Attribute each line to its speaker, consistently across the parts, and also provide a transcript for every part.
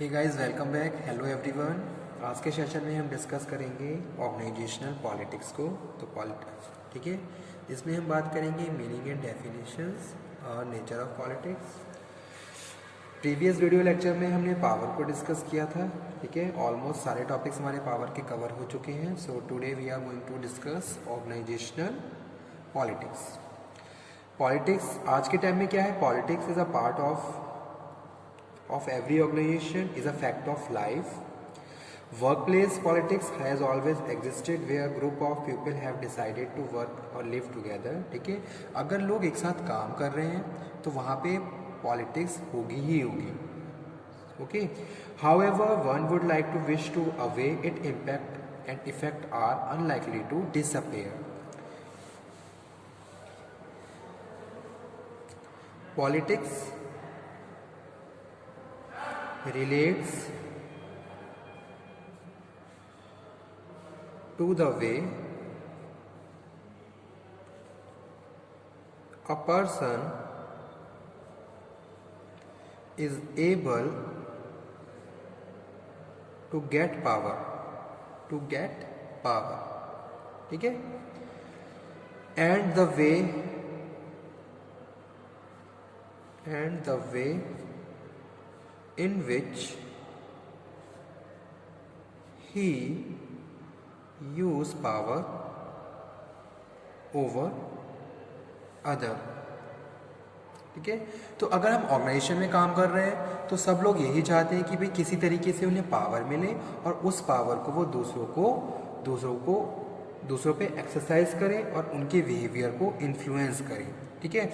Speaker 1: हे guys, welcome back. Hello everyone. आज के session में हम डिस्कस करेंगे ऑर्गेनाइजेशनल पॉलिटिक्स को। तो पॉलिटिक्स, ठीक है, इसमें हम बात करेंगे मीनिंग एंड डेफिनेशंस और nature of politics. Previous video lecture में हमने पावर को डिस्कस किया था, ठीक है। ऑलमोस्ट सारे टॉपिक्स हमारे पावर के कवर हो चुके हैं। So today we are going to discuss organizational politics. Politics आज के टाइम में क्या है? Politics is a part of every organization, is a fact of life. Workplace politics has always existed where a group of people have decided to work or live together. ठीक है, अगर लोग एक साथ काम कर रहे हैं तो वहाँ पे पॉलिटिक्स होगी ही होगी। Okay, however one would like to wish to away it impact and effect are unlikely to disappear. Politics relates to the way a person is able to get power, ठीक है, and the way in which he use power over other। ठीक है, तो अगर हम organisation में काम कर रहे हैं तो सब लोग यही चाहते हैं कि भाई किसी तरीके से उन्हें पावर मिले और उस पावर को वो दूसरों पे एक्सरसाइज करें और उनके बिहेवियर को इन्फ्लुएंस करें। ठीक है,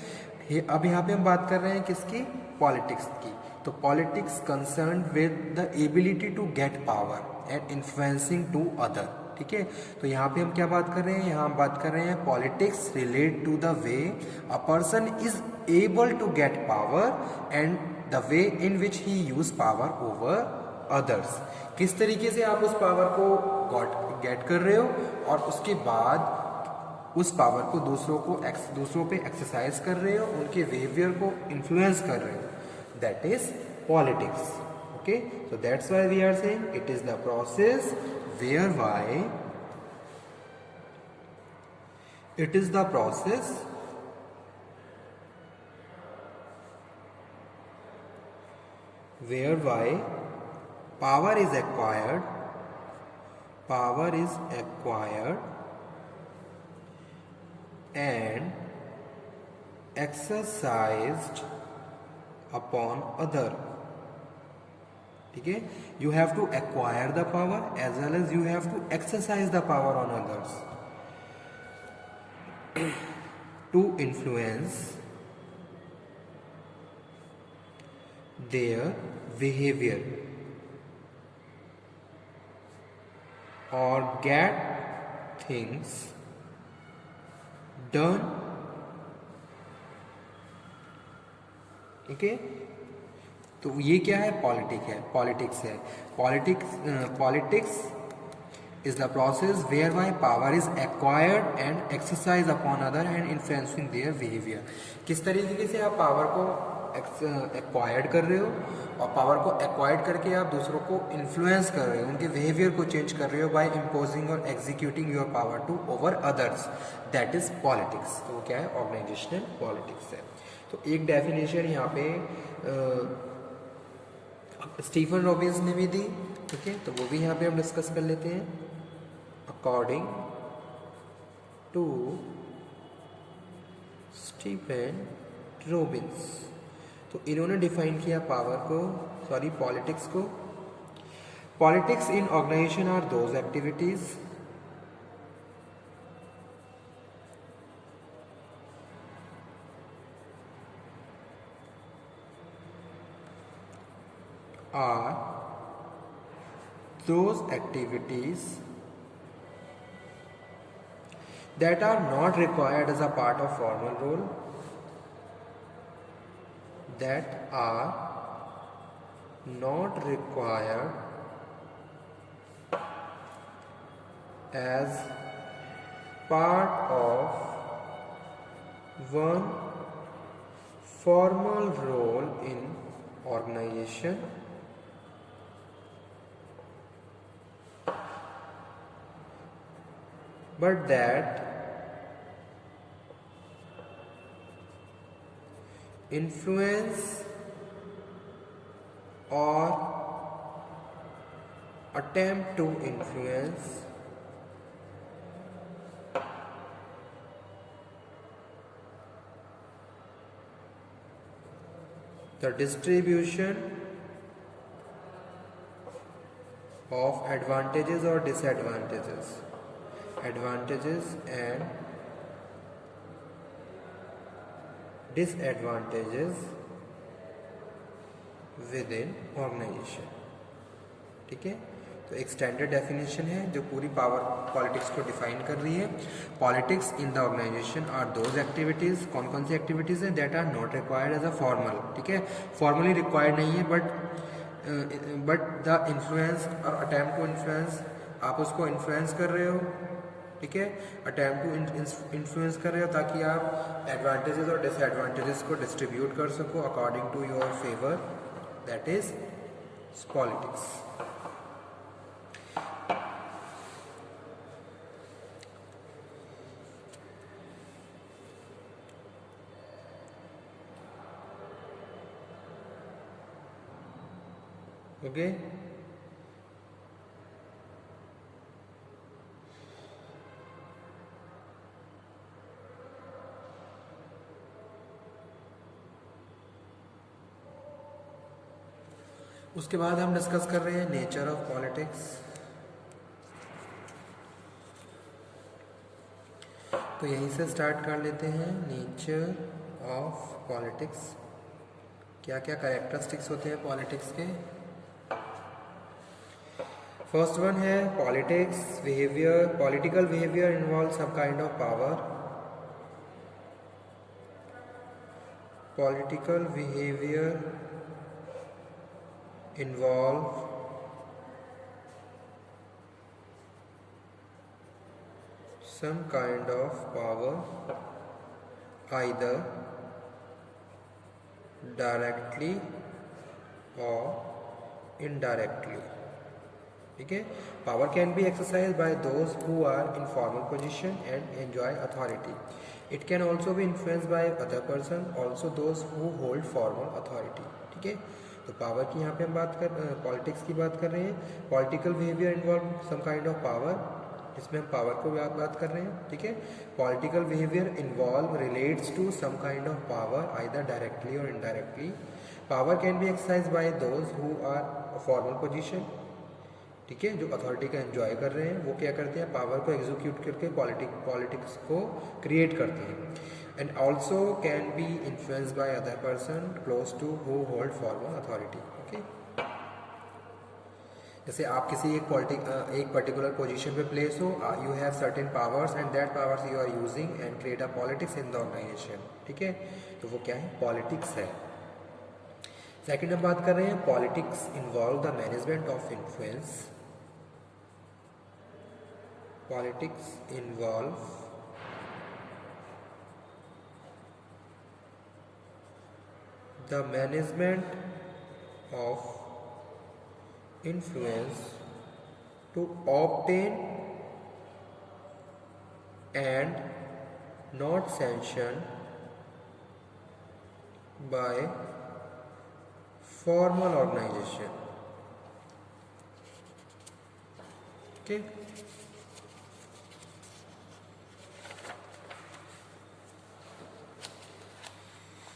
Speaker 1: अब यहाँ पे हम बात कर रहे हैं किसकी? पॉलिटिक्स की। तो politics concern with the ability to get power and influencing to other. ठीक है, तो यहाँ पे हम क्या बात कर रहे हैं? यहाँ हम बात कर रहे हैं politics relate to the way a person is able to get power and the way in which he use power over others. किस तरीके से आप उस पावर को गेट कर रहे हो और उसके बाद उस पावर को दूसरों पे एक्सरसाइज कर रहे हो, उनके बिहेवियर को इन्फ्लुएंस कर रहे हो। That is politics. Okay, so that's why we are saying it is the process whereby power is acquired and exercised upon other। ठीक है, you have to acquire the power as well as you have to exercise the power on others to influence their behavior or get things done। ठीक है, तो ये क्या है? Politics है। Politics is the process whereby power is acquired and exercise upon other and influencing their behaviour. किस तरीके से आप पावर को एक्वायर्ड कर रहे हो और पावर को एक्वायर्ड करके आप दूसरों को इन्फ्लुएंस कर रहे हो, उनके बिहेवियर को चेंज कर रहे हो बाय इम्पोजिंग और executing your power to over others. That is politics. तो क्या है? ऑर्गेनाइजेशनल पॉलिटिक्स है। तो एक डेफिनेशन यहाँ पे स्टीफन रॉबिन्स ने भी दी। ठीक है, तो वो भी यहाँ पे हम डिस्कस कर लेते हैं। अकॉर्डिंग टू स्टीफन रॉबिन्स, तो इन्होंने डिफाइन किया पॉलिटिक्स को। Politics in organization are those activities that are not required as a part of formal role, that are not required as part of one formal role in organization but that influence or attempt to influence the distribution of advantages or disadvantages, advantages and disadvantages within organization. ठीक है, तो एक standard definition है जो पूरी power politics को define कर रही है। Politics in the organization are those activities, कौन कौन सी एक्टिविटीज़ हैं, that are not required as a formal. ठीक है, फॉर्मली रिक्वायर्ड नहीं है, बट द इन्फ्लुएंस और अटैम्प्ट टू इन्फ्लुएंस, आप उसको इन्फ्लुएंस कर रहे हो। ठीक है, अटैम्प्ट टू इन्फ्लुएंस कर रहे हो ताकि आप एडवांटेजेस और डिसएडवांटेजेस को डिस्ट्रीब्यूट कर सको according to your favour, that is politics. Okay, उसके बाद हम डिस्कस कर रहे हैं नेचर ऑफ पॉलिटिक्स। तो यहीं से स्टार्ट कर लेते हैं। नेचर ऑफ पॉलिटिक्स, क्या क्या कैरेक्टरिस्टिक्स होते हैं पॉलिटिक्स के। फर्स्ट वन है politics behaviour, political behaviour involve some kind of power. पॉलिटिकल बिहेवियर involve some kind of power, either directly or indirectly। ठीक है, power can be exercised by those who are in formal position and enjoy authority। It can also be influenced by other person, also those who hold formal authority। ठीक है, तो power की यहाँ पे हम politics की बात कर रहे हैं। Political behaviour involve some kind of power, इसमें हम पावर को बात कर रहे हैं। ठीक है, political behaviour involve relates to some kind of power either directly or indirectly. Power can be exercise by those who are formal position. ठीक है, जो अथॉरिटी का एंजॉय कर रहे हैं वो क्या करते हैं, पावर को एग्जीक्यूट करके पॉलिटिक्स को क्रिएट करते हैं। And also can be influenced by other person close to who hold formal authority. Okay, जैसे आप किसी एक पर्टिकुलर पोजीशन पे प्लेस हो, you have certain powers and that powers you are using and create a politics in the organization. ठीक है, तो वो क्या है, पॉलिटिक्स है। सेकेंड हम बात कर रहे हैं politics involve the management of influence. Politics involve the management of influence to obtain and not sanctioned by formal organization। okay,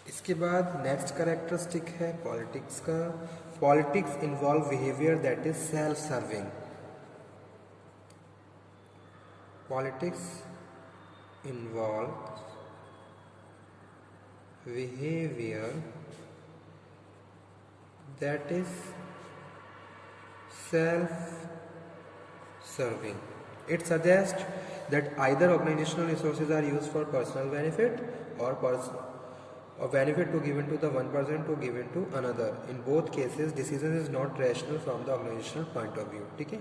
Speaker 1: इसके बाद नेक्स्ट कैरेक्टरिस्टिक है पॉलिटिक्स का, politics involve behaviour that is self serving. Politics involve behaviour that is self serving। It suggests that either organizational resources are used for personal benefit or benefit to given to the one person to given to another। In both cases, decision is not rational from the organizational point of view। ठीक है,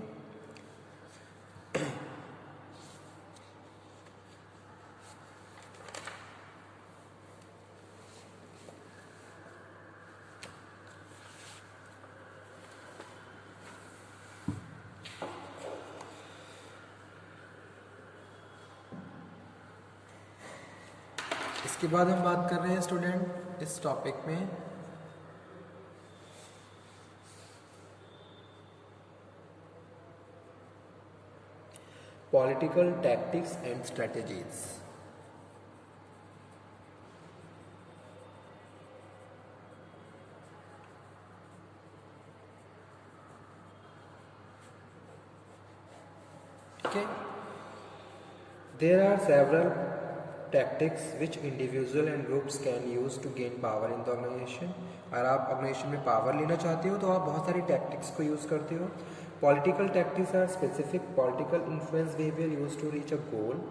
Speaker 1: इसके बाद हम बात कर रहे हैं student इस टॉपिक में political tactics and strategies. Okay, there are several tactics which individual and groups can use to gain power in the organization। अगर आप ऑर्गेनाइजेशन में पावर लेना चाहते हो तो आप बहुत सारी टैक्टिक्स को यूज़ करते हो। Political tactics are specific political influence behaviour use to reach a goal.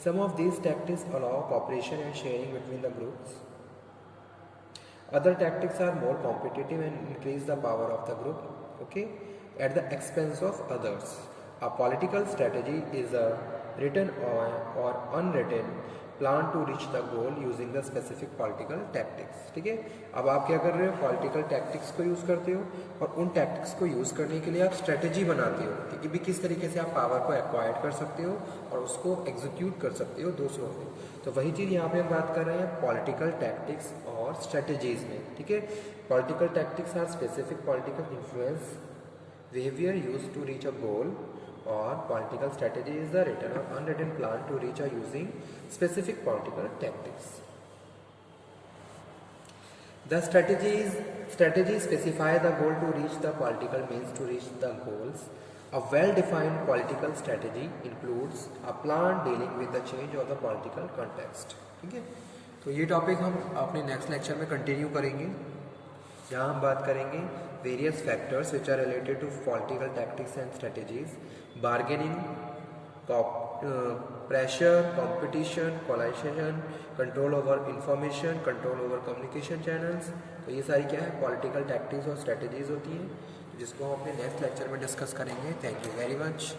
Speaker 1: Some of these tactics allow cooperation and sharing between the groups. Other tactics are more competitive and increase the power of the group, okay, at the expense of others. A political strategy is a written or unwritten plan to reach the goal using the specific political tactics। ठीक है, अब आप क्या कर रहे हो, political tactics को use करते हो और उन टैक्टिक्स को यूज़ करने के लिए आप स्ट्रेटेजी बनाते हो कि भी किस तरीके से आप पावर को एक्वायर कर सकते हो और उसको एग्जीक्यूट कर सकते हो दूसरों में। तो वही चीज़ यहाँ पे हम बात कर रहे हैं पॉलिटिकल टैक्टिक्स और स्ट्रेटेजीज में। ठीक है, political tactics are specific political influence behaviour use to reach a goal, और political strategy is the written or unwritten plan to reach a using specific political tactics। The strategies specify the goal to reach the political means to reach the goals। A well-defined political strategy includes a plan dealing with the change of the political context। ठीक है, तो ये topic हम अपने next lecture में continue करेंगे, जहाँ हम बात करेंगे various factors which are related to political tactics and strategies, bargaining, pressure, competition, coalition, control over information, control over communication channels. तो ये सारी क्या है, पॉलिटिकल टैक्टिक्स और स्ट्रेटेजीज होती हैं, जिसको हम अपने नेक्स्ट लेक्चर में डिस्कस करेंगे। Thank you very much.